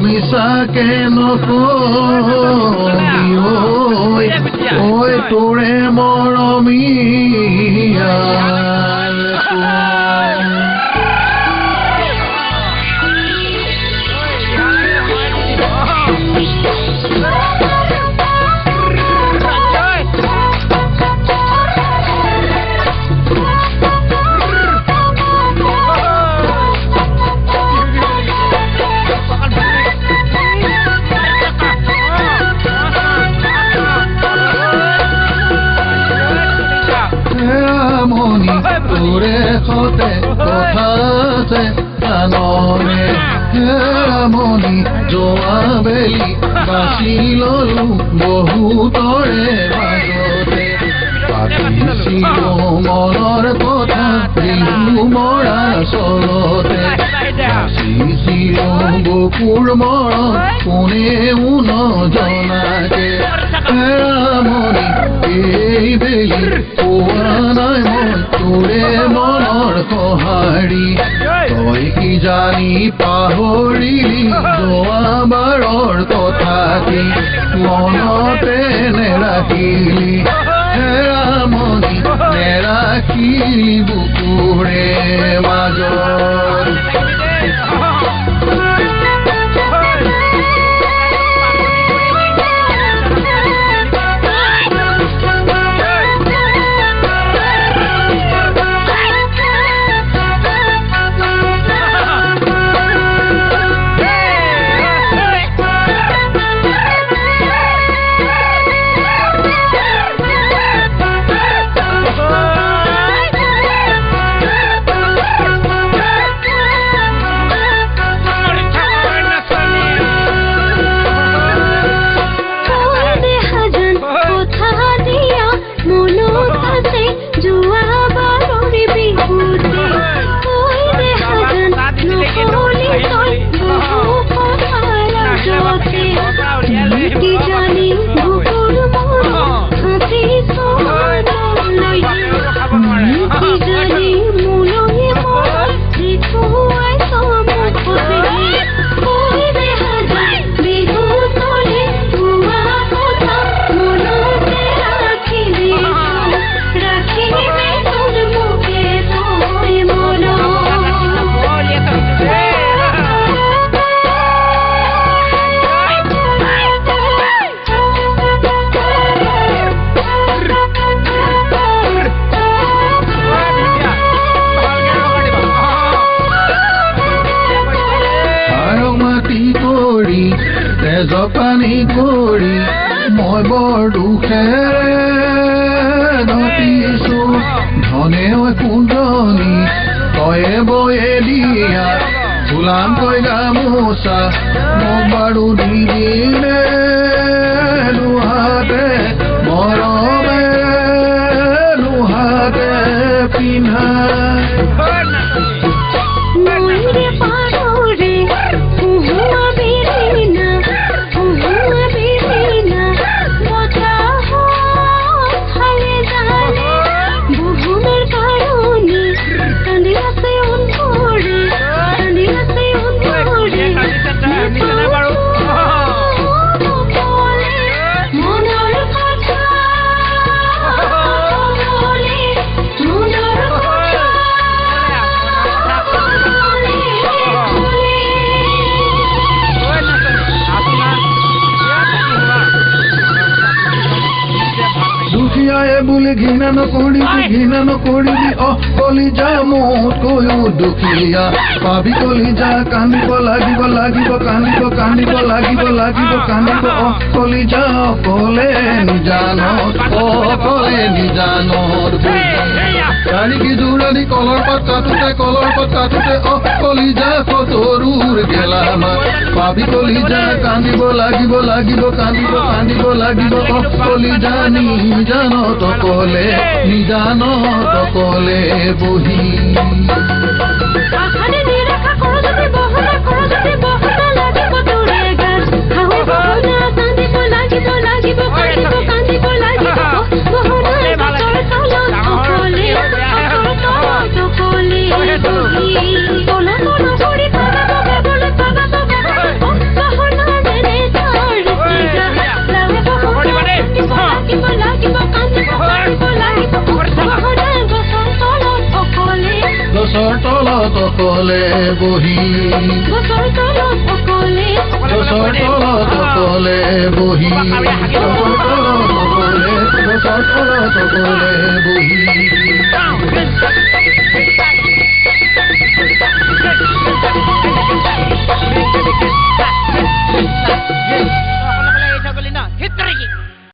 মিছাকে নকবি ঐ তোৰে মৰমীয়া মনি যোৱাবেলি বাচি ললো বহুতৰে মাজতে পাতিছিলো মনৰ কথা বিহু মৰা চলতে বাচিছিলো বুকুৰ মৰম কোনেও নজনাকে মনি এইবেলি পোৱা নাই মই তোৰে মনৰ সঁহাৰি তই কি জানি পাহৰিলি যোৱাবাৰৰ কথাটি মনতে নেৰাখিলি মনি নেৰাখিলি বুকুৰে মাজত জপানি কৰি মই বৰ দুখেৰে ঘটিছো ধনে কুঁজনি তয়ে বয়ে দিয়া ফুলাংকৈ গামোচা মোক বাৰু দি দিলে লোহাতে মৰমে লোহাতে পিন্ধা বুলি ঘৃণা নকৰিবি কলিজা মোতকৈও দুখীয়া পাবি কলিজা কান্দিব লাগিব লাগিব কান্দিব কান্দিব লাগিব লাগিব কান্দিব কলিজা অকলে নিজানত অকলে নিজানত কাৰিকি জোৰালি কলৰ পাত কাটোতে কলিজা কতৰুৰ গেলামা পাবি কলিজা কান্দিব লাগিব লাগিব কান্দিব কান্দিব লাগিব কলিজা নিজানত অকলে বহি গছৰ তলত অকলে বহি গছৰ তলত অকলে বহি গছৰ তলত অকলে বহি